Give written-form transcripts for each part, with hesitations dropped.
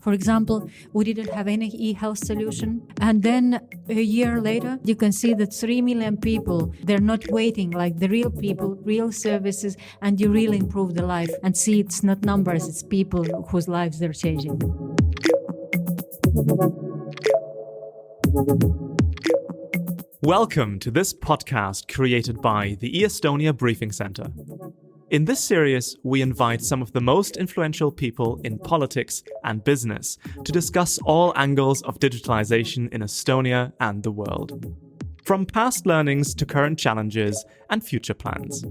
For example, we didn't have any e-health solution. And then a year later, you can see that 3 million people, they're not waiting, like the real people, real services, and you really improve the life. And see, it's not numbers, it's people whose lives they're changing. Welcome to this podcast created by the e-estonia Briefing Center. In this series, we invite some of the most influential people in politics and business to discuss all angles of digitalization in Estonia and the world, from past learnings to current challenges and future plans.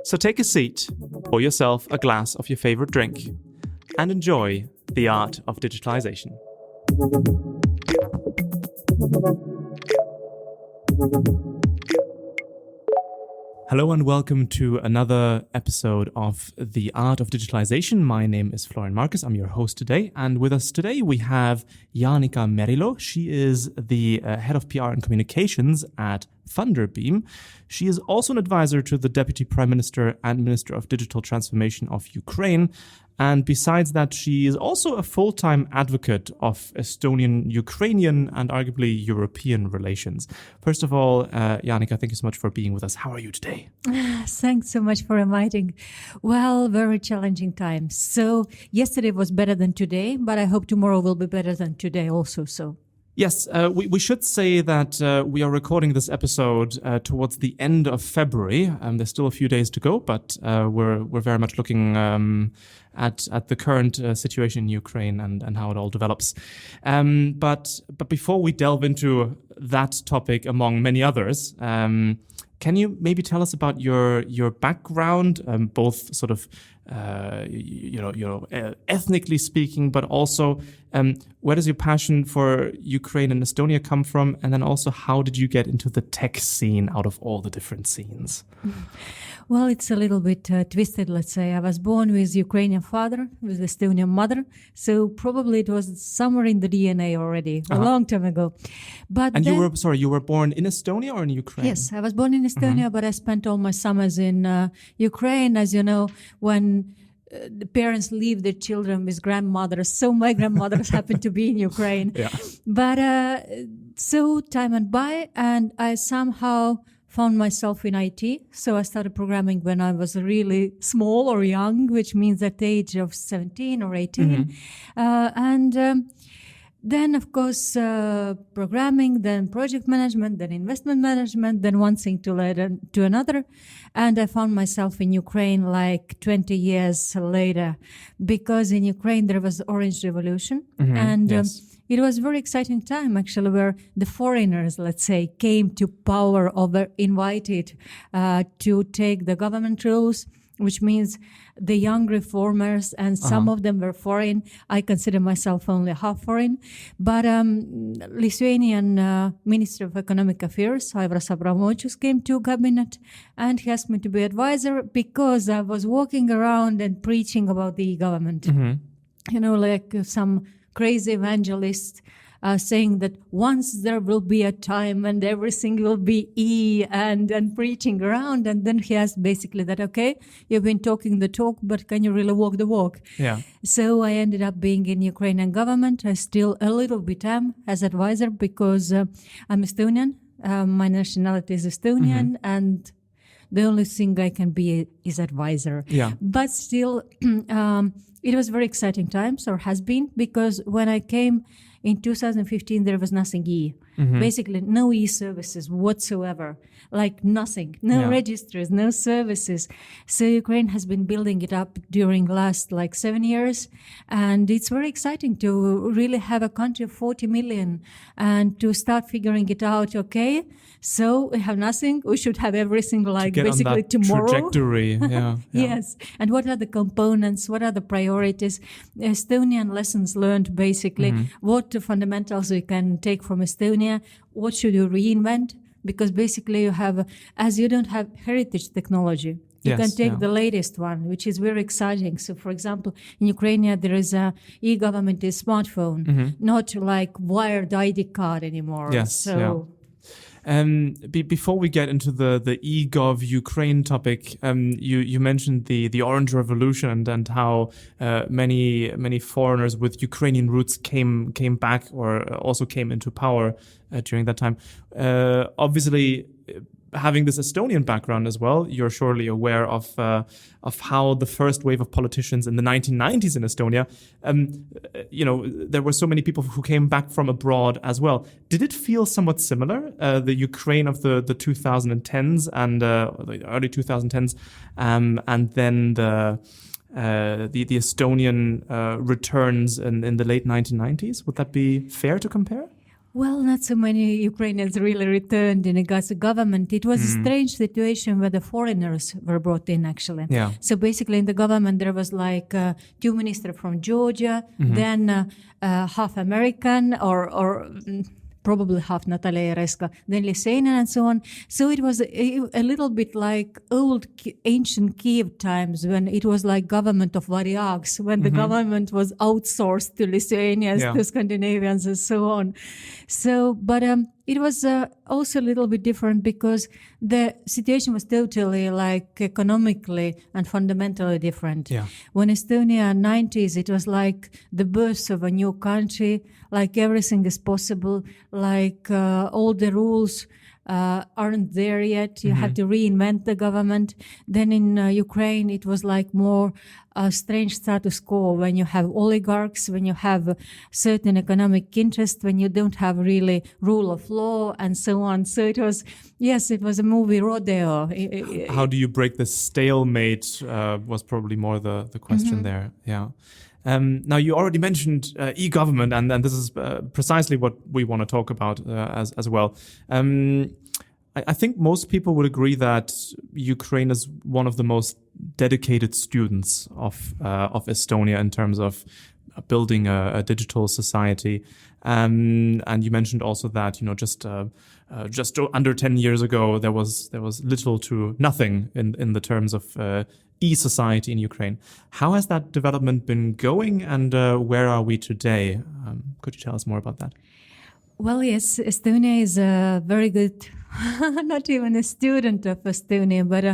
So take a seat, pour yourself a glass of your favorite drink, and enjoy the art of digitalization. Hello and welcome to another episode of The Art of Digitalization. My name is Florian Marcus. I'm your host today. And with us today, we have Jaanika Merilo. She is the head of PR and communications at Funderbeam. She is also an advisor to the Deputy Prime Minister and Minister of Digital Transformation of Ukraine. And besides that, she is also a full-time advocate of Estonian, Ukrainian, and arguably European relations. First of all, Jaanika, thank you so much for being with us. How are you today? Thanks so much for inviting. Well, very challenging times. So yesterday was better than today, but I hope tomorrow will be better than today also. So. Yes, we should say that we are recording this episode towards the end of February. There's still a few days to go, but we're very much looking at the current situation in Ukraine and how it all develops. But before we delve into that topic, among many others, can you maybe tell us about your background, both sort of ethnically speaking, but also where does your passion for Ukraine and Estonia come from? And then also, how did you get into the tech scene out of all the different scenes? Well, it's a little bit twisted, let's say. I was born with Ukrainian father, with Estonian mother. So probably it was somewhere in the DNA already, a long time ago. And you were born in Estonia or in Ukraine? Yes, I was born in Estonia, but I spent all my summers in Ukraine. As you know, when the parents leave their children with grandmothers. So my grandmothers happened to be in Ukraine. Yeah. But so time went by and I somehow found myself in IT. So I started programming when I was really small or young, which means at the age of 17 or 18. Then, of course, programming, then project management, then investment management, then one thing to lead to another. And I found myself in Ukraine like 20 years later, because in Ukraine there was Orange Revolution. It was a very exciting time, actually, where the foreigners, let's say, came to power or were invited to take the government roles, which means the young reformers, and some of them were foreign. I consider myself only half foreign. But Lithuanian Minister of Economic Affairs, Aivras Abramovičius, came to cabinet and he asked me to be advisor because I was walking around and preaching about the government. You know, like some crazy evangelist saying that once there will be a time when everything will be and preaching around. And then he asked basically that, okay, you've been talking the talk, but can you really walk the walk? Yeah. So I ended up being in Ukrainian government. I still a little bit am as advisor because I'm Estonian. My nationality is Estonian and the only thing I can be is advisor. Yeah. But still, it was very exciting times, or has been, because when I came in 2015, there was nothing e. Basically, no e-services whatsoever, like nothing, no registers, no services. So Ukraine has been building it up during last like 7 years. And it's very exciting to really have a country of 40 million and to start figuring it out. Okay, so we have nothing. We should have everything like basically tomorrow. Trajectory. Yeah. Yes. And what are the components? What are the priorities? Estonian lessons learned, basically. What fundamentals we can take from Estonia? What should you reinvent? Because basically you have, as you don't have heritage technology, you can take the latest one, which is very exciting. So, for example, in Ukraine, there is a e-government smartphone, not like wired ID card anymore. Yes. So. Before we get into the e-gov Ukraine topic, you mentioned the Orange Revolution and how many foreigners with Ukrainian roots came back or also came into power during that time. Obviously, having this Estonian background as well, you're surely aware of how the first wave of politicians in the 1990s in Estonia, there were so many people who came back from abroad as well. Did it feel somewhat similar, the Ukraine of the 2010s and the early 2010s, and then the Estonian returns in the late 1990s? Would that be fair to compare? Well, not so many Ukrainians really returned in regards to government. It was a strange situation where the foreigners were brought in, actually. Yeah. So basically in the government, there was like two ministers from Georgia, then half American or probably half Natalia Yareska, then Lithuanian and so on. So it was a little bit like old ancient Kiev times when it was like government of Variags, when the government was outsourced to Lithuanians, to Scandinavians and so on. So, but it was also a little bit different because the situation was totally like economically and fundamentally different. Yeah. When Estonia 90s, it was like the birth of a new country, like everything is possible, like all the rules aren't there yet. You have to reinvent the government. Then in Ukraine, it was like more a strange status quo when you have oligarchs, when you have certain economic interest, when you don't have really rule of law and so on. So it was, yes, it was a movie rodeo. How do you break the stalemate was probably more the question there. Yeah. Now, you already mentioned e-government, and this is precisely what we want to talk about as well. I think most people would agree that Ukraine is one of the most dedicated students of Estonia in terms of building a digital society. And you mentioned also that, just under 10 years ago, there was little to nothing in the terms of e-society in Ukraine. How has that development been going, and where are we today? Could you tell us more about that? Well, yes, Estonia is a very good, not even a student of Estonia, but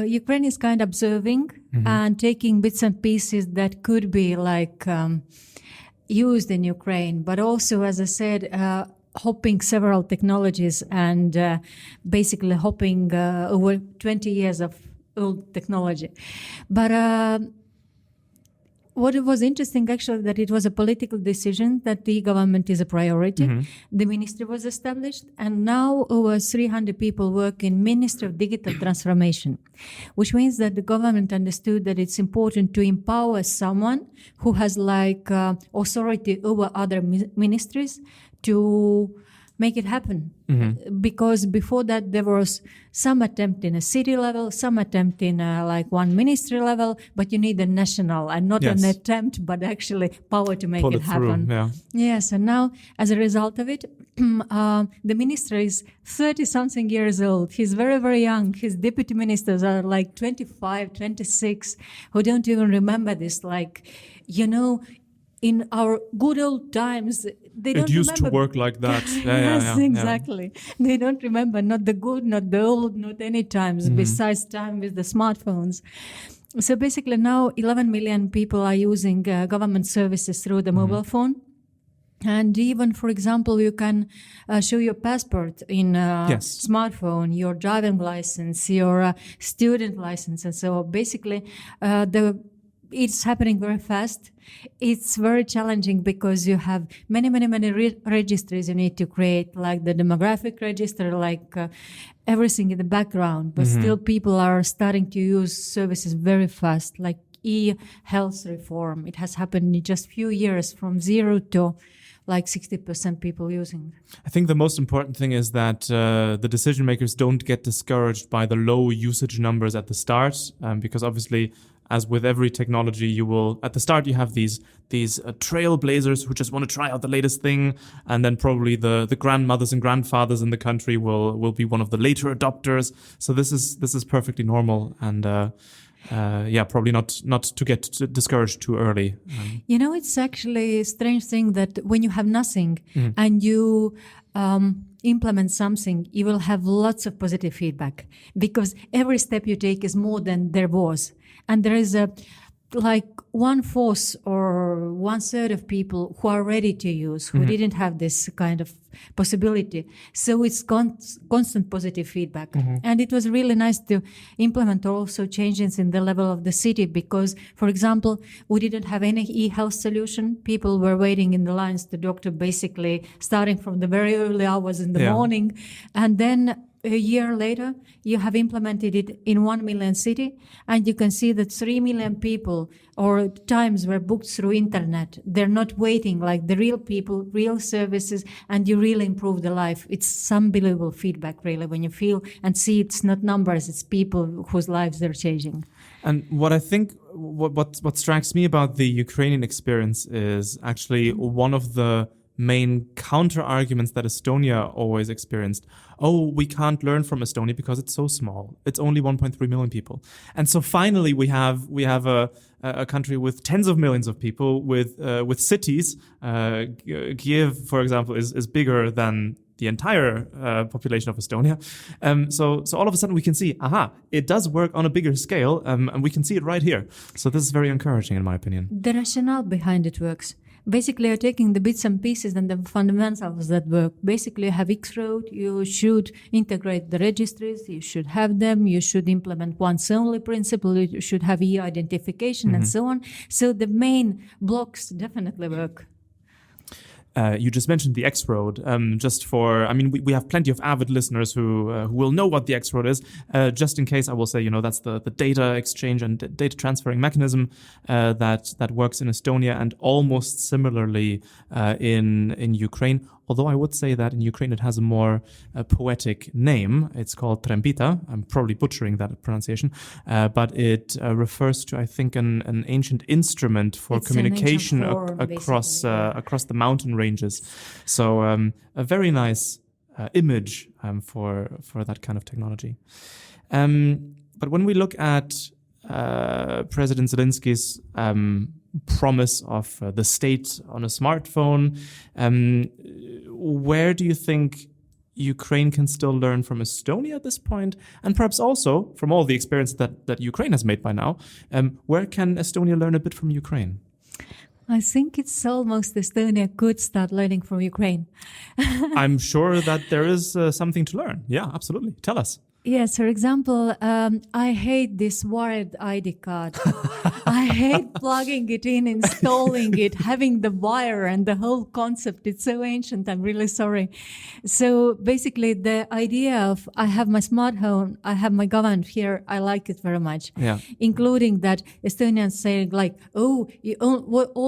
Ukraine is kind of observing and taking bits and pieces that could be like used in Ukraine, but also, as I said, hopping several technologies and basically hopping over 20 years of old technology. But what was interesting, actually, that it was a political decision that the government is a priority. The ministry was established, and now over 300 people work in Ministry of Digital Transformation, which means that the government understood that it's important to empower someone who has like authority over other ministries to make it happen. Because before that, there was some attempt in a city level, some attempt in like one ministry level, but you need a national and not an attempt, but actually power to make it happen. Through, Yes, and now as a result of it, the minister is 30-something years old. He's very, very young. His deputy ministers are like 25, 26, who don't even remember this. Like, in our good old times, they don't remember. It used to work like that. Yes, exactly. They don't remember, not the good, not the old, not any times, besides time with the smartphones. So basically now 11 million people are using government services through the mobile phone. And even, for example, you can show your passport in smartphone, your driving license, your student license. And so basically it's happening very fast. It's very challenging because you have many registries you need to create, like the demographic register, like everything in the background. But still people are starting to use services very fast, like e-health reform. It has happened in just few years from 0 to like 60% people using. I think the most important thing is that the decision makers don't get discouraged by the low usage numbers at the start, because obviously, as with every technology, you will, at the start, you have these trailblazers who just want to try out the latest thing, and then probably the grandmothers and grandfathers in the country will be one of the later adopters. So this is perfectly normal, and probably not to get discouraged too early. It's actually a strange thing that when you have nothing and you implement something, you will have lots of positive feedback, because every step you take is more than there was. And there is like 1/4 or 1/3 of people who are ready to use, who didn't have this kind of possibility. So it's constant positive feedback. And it was really nice to implement also changes in the level of the city, because, for example, we didn't have any e-health solution. People were waiting in the lines to doctor, basically starting from the very early hours in the morning. And then a year later, you have implemented it in 1 million city, and you can see that 3 million people or times were booked through internet. They're not waiting, like the real people, real services, and you really improve the life. It's unbelievable feedback, really, when you feel and see it's not numbers, it's people whose lives they're changing. And what I think, what strikes me about the Ukrainian experience is actually one of the main counter arguments that Estonia always experienced. Oh, we can't learn from Estonia because it's so small. It's only 1.3 million people. And so finally we have a country with tens of millions of people, with cities. Kiev, for example, is bigger than the entire population of Estonia. So all of a sudden we can see, it does work on a bigger scale, and we can see it right here. So this is very encouraging, in my opinion. The rationale behind it works. Basically, you're taking the bits and pieces and the fundamentals that work. Basically, you have X-Road, you should integrate the registries, you should have them, you should implement once only principle, you should have e-identification and so on. So the main blocks definitely work. You just mentioned the X-Road. We have plenty of avid listeners who will know what the X-Road is. Just in case, I will say, that's the data exchange and data transferring mechanism that works in Estonia and almost similarly in Ukraine. Although I would say that in Ukraine it has a more poetic name. It's called Trembita. I'm probably butchering that pronunciation, but it refers to, I think, an ancient instrument for communication across the mountain ranges. So a very nice image for that kind of technology. But when we look at President Zelensky's promise of the state on a smartphone, where do you think Ukraine can still learn from Estonia at this point? And perhaps also from all the experience that Ukraine has made by now, where can Estonia learn a bit from Ukraine? I think it's almost Estonia could start learning from Ukraine. I'm sure that there is something to learn. Yeah, absolutely. Tell us. Yes, for example, I hate this wired ID card. I hate plugging it in, installing it, having the wire and the whole concept. It's so ancient. I'm really sorry. So basically the idea of I have my smartphone, I have my government here, I like it very much. Yeah. Including that Estonians saying like, all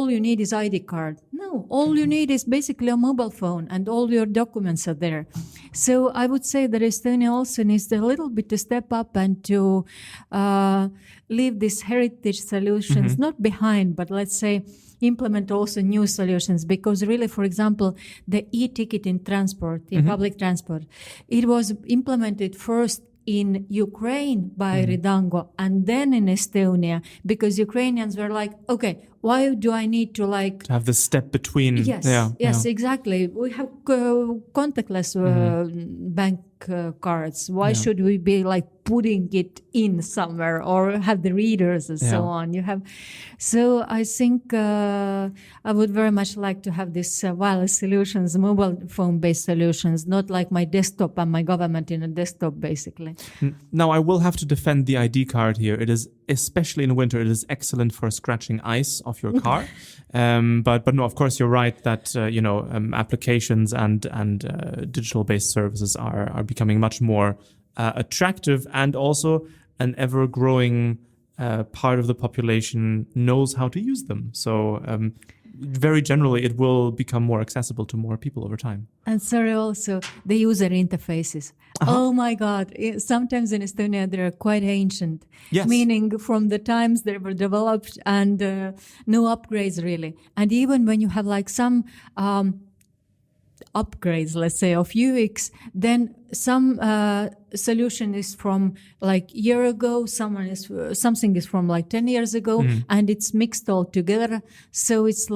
you need is ID card. No, all you need is basically a mobile phone and all your documents are there. So I would say that Estonia also needs a little bit to step up and to leave these heritage solutions, not behind, but let's say implement also new solutions. Because really, for example, the e-ticket in transport, in public transport, it was implemented first in Ukraine by Ridango and then in Estonia, because Ukrainians were like, okay, why do I need to to have this step between? Yes, exactly. We have contactless bank cards. Why should we be putting it in somewhere or have the readers and so on? So I think I would very much like to have these wireless solutions, mobile phone based solutions, not like my desktop and my government in a desktop basically. Now I will have to defend the ID card here. It is, especially in winter, it is excellent for scratching ice off your car. But no, of course you're right that applications and digital based services are becoming much more attractive, and also an ever growing part of the population knows how to use them. So very generally, it will become more accessible to more people over time. And sorry, also the user interfaces. Oh my God! Sometimes in Estonia they are quite ancient, meaning from the times they were developed and no upgrades really. And even when you have some upgrades, let's say, of UX, then some solution is from year ago, something is from 10 years ago, and it's mixed all together. So it's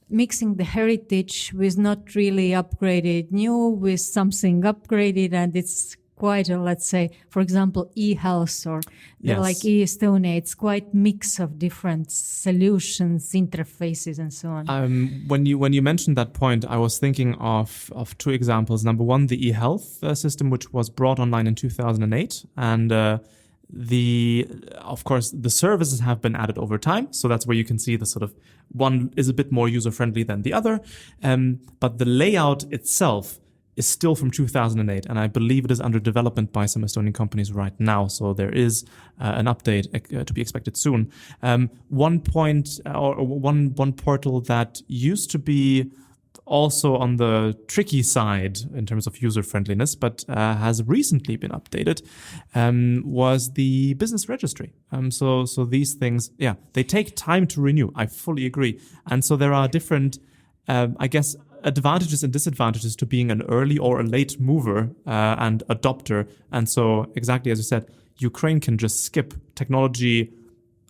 mixing the heritage with not really upgraded new with something upgraded, and it's quite a, let's say, for example, e-health or like e-estonia. It's quite mix of different solutions, interfaces, and so on. When you mentioned that point, I was thinking of two examples. Number one, the e-health system, which was brought online in 2008, and of course, the services have been added over time. So that's where you can see the sort of one is a bit more user-friendly than the other. But the layout itself is still from 2008, and I believe it is under development by some Estonian companies right now. So there is an update to be expected soon. One point or one portal that used to be also on the tricky side in terms of user friendliness, but has recently been updated, was the business registry. So these things, they take time to renew. I fully agree. And so there are different, I guess, advantages and disadvantages to being an early or a late mover and adopter. And so exactly as you said, Ukraine can just skip technology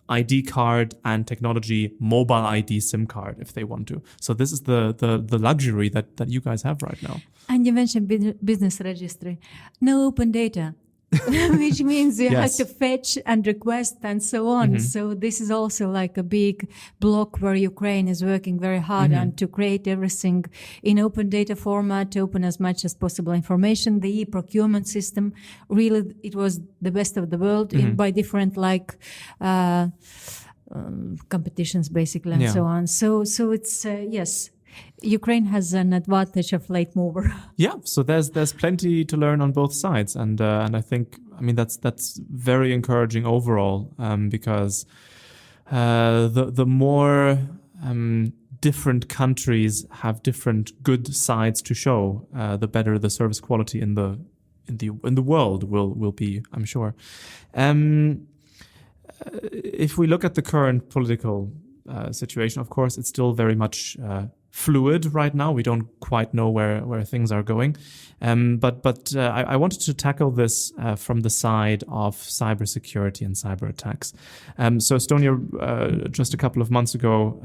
ID card and technology mobile ID SIM card if they want to. So this is the luxury that you guys have right now. And you mentioned business registry. No open data. Which means you have to fetch and request and so on. So this is also like a big block where Ukraine is working very hard on to create everything in open data format, open as much as possible information. The e-procurement system, really, it was the best of the world by different competitions basically and so on. So it's, yes. Ukraine has an advantage of late mover. Yeah, so there's plenty to learn on both sides, and I think that's very encouraging overall, because the more different countries have different good sides to show, the better the service quality in the world will be, I'm sure. If we look at the current political situation, of course, it's still very much fluid right now. We don't quite know where things are going. But I wanted to tackle this from the side of cybersecurity and cyber attacks. So Estonia, just a couple of months ago,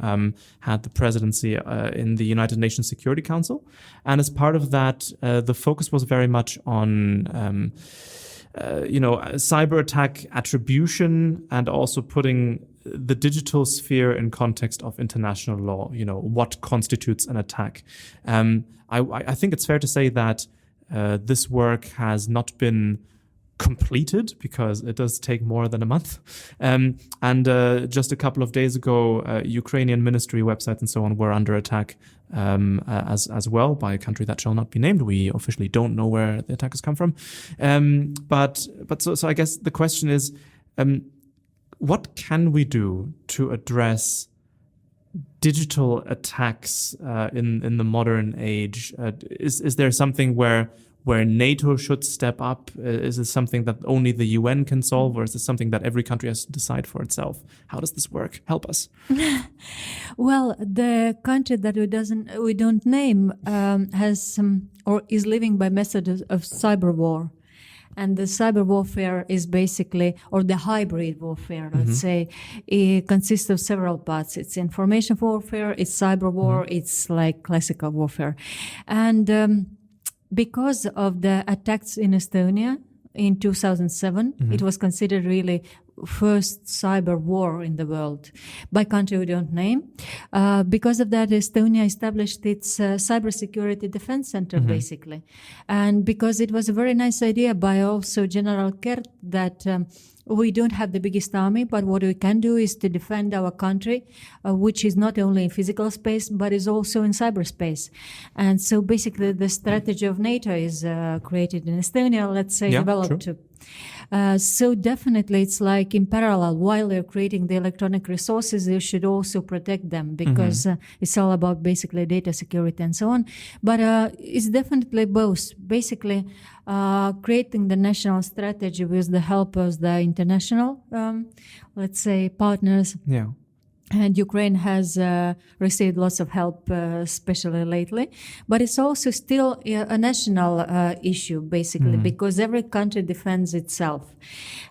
had the presidency in the United Nations Security Council. And as part of that, the focus was very much on cyber attack attribution and also putting the digital sphere in context of international law, what constitutes an attack. I think it's fair to say that this work has not been completed because it does take more than a month. And just a couple of days ago, Ukrainian ministry websites and so on were under attack as well by a country that shall not be named. We officially don't know where the attackers come from. But so I guess the question is, what can we do to address digital attacks in the modern age? Is there something where NATO should step up? Is this something that only the UN can solve, or is this something that every country has to decide for itself? How does this work? Help us. Well, the country that we don't name has or is living by methods of cyberwar. And the cyber warfare is basically, or the hybrid warfare, let's say, it consists of several parts. It's information warfare, it's cyber war, it's like classical warfare. And because of the attacks in Estonia in 2007, it was considered really first cyber war in the world by country we don't name. Because of that, Estonia established its cybersecurity defense center, basically. And because it was a very nice idea by also General Kert that we don't have the biggest army, but what we can do is to defend our country, which is not only in physical space, but is also in cyberspace. And so basically the strategy of NATO is created in Estonia, let's say, developed to. So definitely it's like in parallel, while you're creating the electronic resources, you should also protect them because it's all about basically data security and so on. But it's definitely both. Basically, creating the national strategy with the help of the international, let's say, partners. Yeah. And Ukraine has received lots of help, especially lately. But it's also still a national issue, basically, because every country defends itself.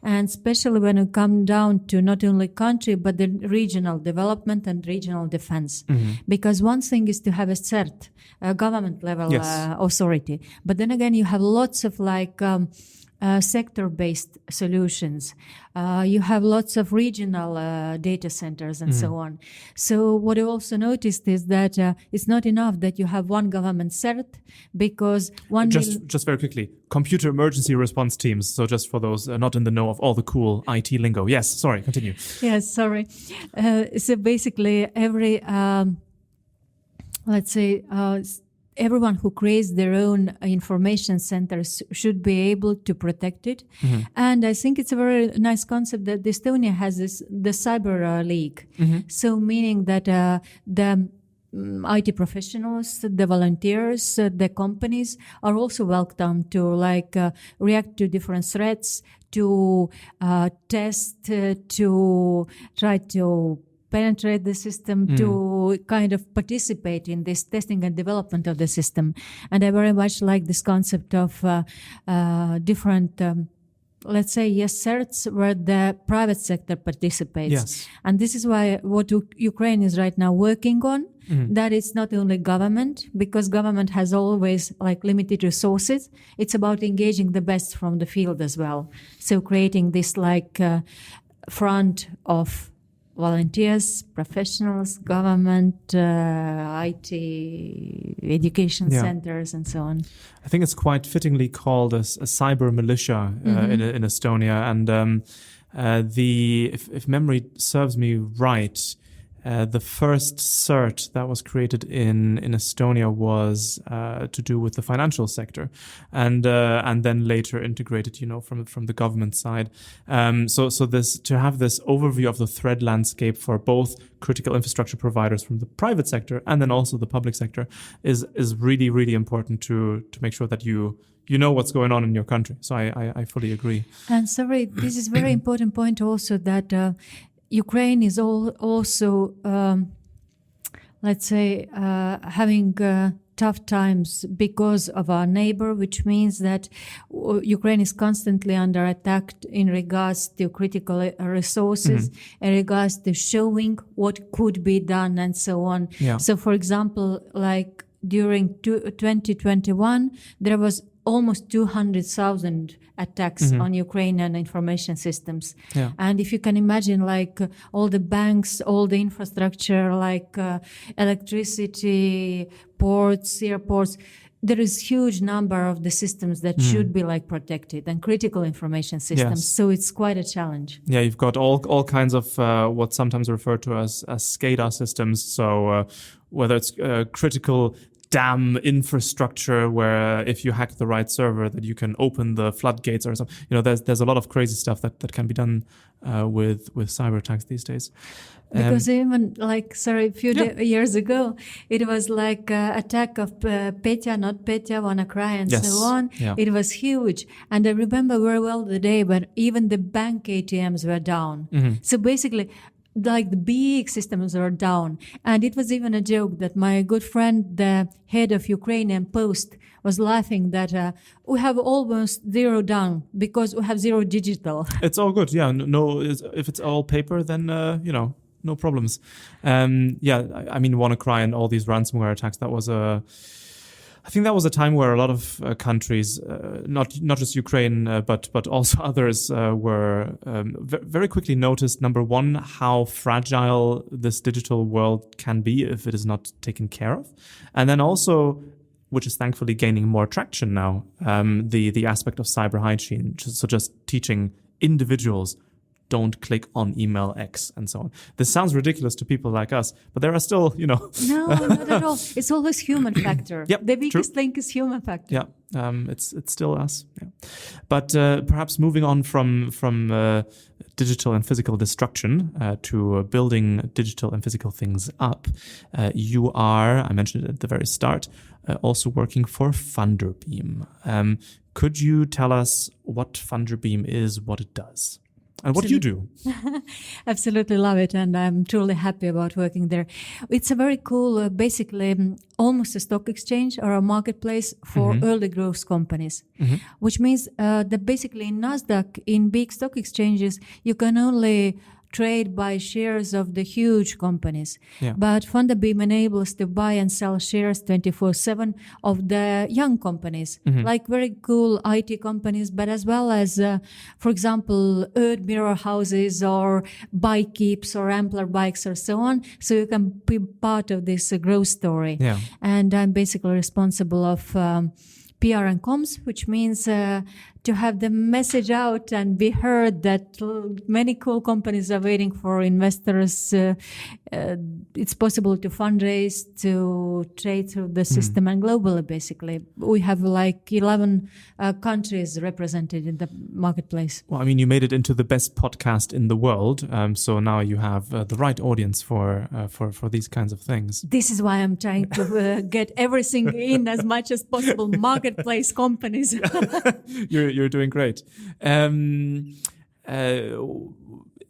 And especially when it comes down to not only country, but the regional development and regional defense. Because one thing is to have a CERT, a government level authority. But then again, you have lots of sector-based solutions. You have lots of regional data centers and so on. So what I also noticed is that it's not enough that you have one government CERT, because just very quickly, computer emergency response teams. So just for those not in the know of all the cool IT lingo. Yes, sorry, continue. Yes, sorry. So basically every, everyone who creates their own information centers should be able to protect it. And I think it's a very nice concept that Estonia has the cyber league. So meaning that the IT professionals, the volunteers, the companies are also welcome to react to different threats, to test, to try to penetrate the system, to kind of participate in this testing and development of the system. And I very much like this concept of different, CERTs where the private sector participates. Yes. And this is why what Ukraine is right now working on, that it's not only government, because government has always limited resources. It's about engaging the best from the field as well. So creating this front of volunteers, professionals, government, IT, education centers, and so on. I think it's quite fittingly called a cyber militia in Estonia. And if memory serves me right, the first CERT that was created in Estonia was to do with the financial sector, and then later integrated, from the government side. So this to have this overview of the threat landscape for both critical infrastructure providers from the private sector and then also the public sector is really, really important to make sure that you know what's going on in your country. So I fully agree. And sorry, this is very important point also that. Ukraine is also, having tough times because of our neighbor, which means that Ukraine is constantly under attack in regards to critical resources, in regards to showing what could be done and so on. Yeah. So, for example, during 2021, there was almost 200,000 attacks on Ukrainian information systems. Yeah. And if you can imagine, all the banks, all the infrastructure, electricity, ports, airports, there is huge number of the systems that should be protected, and critical information systems. Yes. So it's quite a challenge. Yeah, you've got all kinds of what sometimes referred to as SCADA systems. So whether it's critical dam infrastructure, where if you hack the right server, that you can open the floodgates or something. There's a lot of crazy stuff that can be done with cyber attacks these days. Because even a few years ago, it was attack of Petya, not Petya, WannaCry, and so on. Yeah. It was huge. And I remember very well the day when even the bank ATMs were down. So basically, the big systems were down. And it was even a joke that my good friend, the head of Ukrainian Post, was laughing that we have almost zero down because we have zero digital. It's all good. Yeah. No, if it's all paper, then, no problems. WannaCry and all these ransomware attacks, I think that was a time where a lot of countries, not just Ukraine, but also others, were very quickly noticed, number one, how fragile this digital world can be if it is not taken care of. And then also, which is thankfully gaining more traction now, the aspect of cyber hygiene. So just teaching individuals, don't click on email X and so on. This sounds ridiculous to people like us, but there are still, No, not at all. It's always human factor. Yep, the biggest link is human factor. Yeah, it's still us. Yeah. But perhaps moving on from digital and physical destruction to building digital and physical things up, you are, I mentioned it at the very start, also working for Funderbeam. Could you tell us what Funderbeam is, what it does? And what do you do? Absolutely love it, and I'm truly happy about working there. It's a very cool, basically almost a stock exchange or a marketplace for early growth companies, which means that basically in NASDAQ, in big stock exchanges, you can only trade by shares of the huge companies. Yeah. But Funderbeam enables to buy and sell shares 24/7 of the young companies, like very cool IT companies, but as well as, for example, Earth Mirror houses or Bike Keeps or Ampler Bikes or so on. So you can be part of this growth story. Yeah. And I'm basically responsible of PR and comms, which means to have the message out and be heard that many cool companies are waiting for investors. It's possible to fundraise, to trade through the system, and globally, basically. We have like 11 countries represented in the marketplace. Well, I mean, you made it into the best podcast in the world, so now you have the right audience for these kinds of things. This is why I'm trying to get everything in as much as possible. Marketplace companies. You're doing great.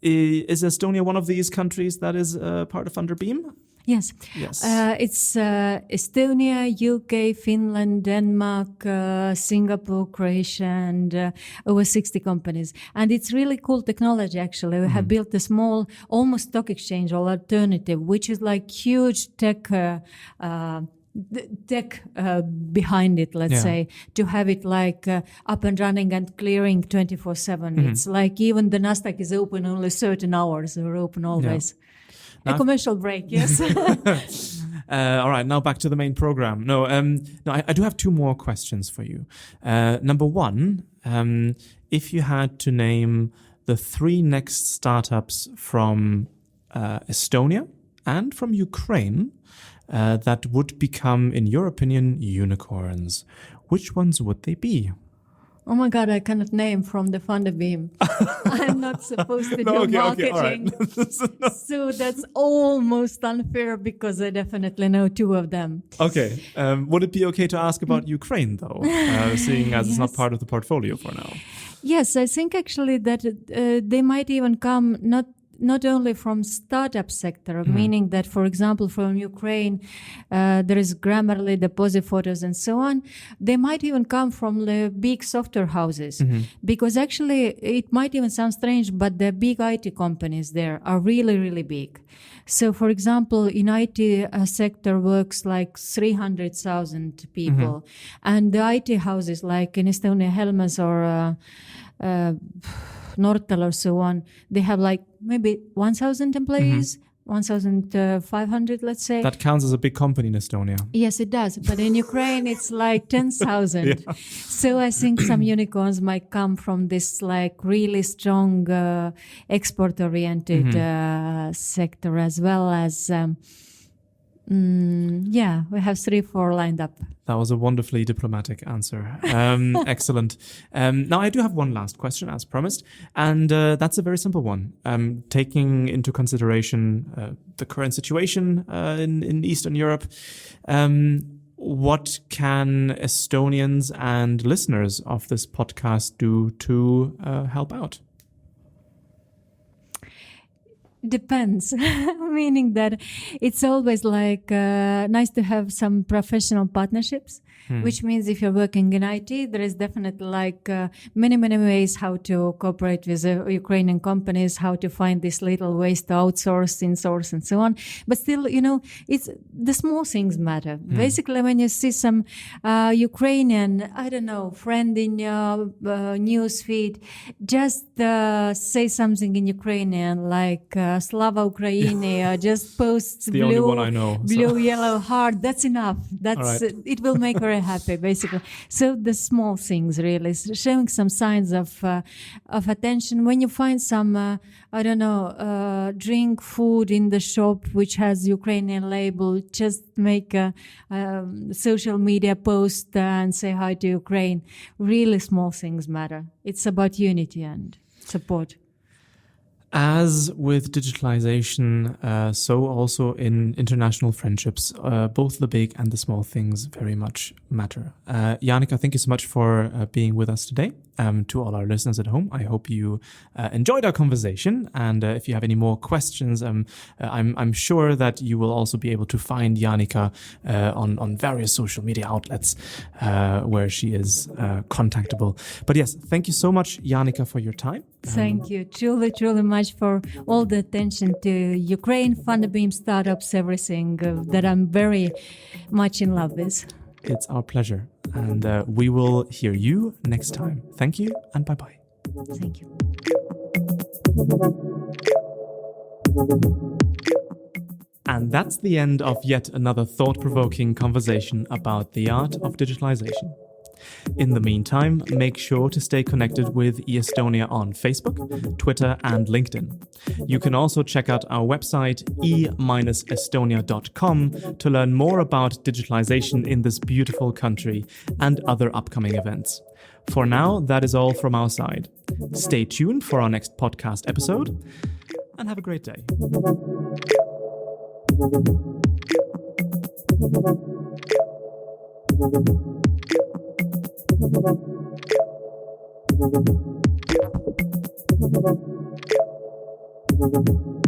Is Estonia one of these countries that is part of Funderbeam? Yes. It's Estonia, UK, Finland, Denmark, Singapore, Croatia, and over 60 companies. And it's really cool technology, actually. We have built a small, almost stock exchange or alternative, which is like huge tech behind it, let's say, to have it like up and running and clearing 24/7. It's like even the NASDAQ is open only certain hours. We're open always. A commercial break, yes. All right, now back to the main program. I do have two more questions for you. Number one, if you had to name the 3 next startups from Estonia and from Ukraine that would become, in your opinion, unicorns, which ones would they be? Oh my God, I cannot name from the Funderbeam. I'm not supposed to do marketing. So that's almost unfair because I definitely know 2 of them. Okay. Would it be okay to ask about Ukraine, though, seeing as it's not part of the portfolio for now? Yes, I think actually that they might even come not only from startup sector, meaning that, for example, from Ukraine, there is Grammarly, Deposit Photos, and so on. They might even come from the big software houses, because actually it might even sound strange, but the big IT companies there are really, really big. So, for example, in IT sector works like 300,000 people, and the IT houses like in Estonia, Helmes or Nortal or so on, they have like maybe 1,000 employees, 1,500, let's say. That counts as a big company in Estonia. Yes, it does. But in Ukraine, it's like 10,000. So I think some unicorns might come from this like really strong export-oriented sector, as well as we have 3-4 lined up. That was a wonderfully diplomatic answer. Excellent. Now, I do have one last question, as promised, and that's a very simple one. Taking into consideration the current situation in Eastern Europe, what can Estonians and listeners of this podcast do to help out? Depends, meaning that it's always like nice to have some professional partnerships, which means if you're working in IT, there is definitely like many ways how to cooperate with Ukrainian companies, how to find these little ways to outsource, insource, and so on. But still, it's the small things matter. Basically, when you see some Ukrainian, friend in your news feed, just say something in Ukrainian, like Slava Ukraini, or just post the only one I know, blue, yellow heart. That's enough. That's right. It will make very happy, basically. So the small things, really, showing some signs of attention. When you find some, drink, food in the shop which has Ukrainian label, just make a social media post and say hi to Ukraine. Really small things matter. It's about unity and support. As with digitalization, so also in international friendships, both the big and the small things very much matter. Jaanika, thank you so much for being with us today. to all our listeners at home. I hope you enjoyed our conversation. And if you have any more questions, I'm sure that you will also be able to find Jaanika on various social media outlets where she is contactable. But yes, thank you so much, Jaanika, for your time. Thank you truly, truly much for all the attention to Ukraine, Funderbeam, startups, everything that I'm very much in love with. It's our pleasure. And we will hear you next time. Thank you and bye-bye. Thank you. And that's the end of yet another thought-provoking conversation about the art of digitalization. In the meantime, make sure to stay connected with e-estonia on Facebook, Twitter and LinkedIn. You can also check out our website e-estonia.com to learn more about digitalization in this beautiful country and other upcoming events. For now, that is all from our side. Stay tuned for our next podcast episode and have a great day. Thank you.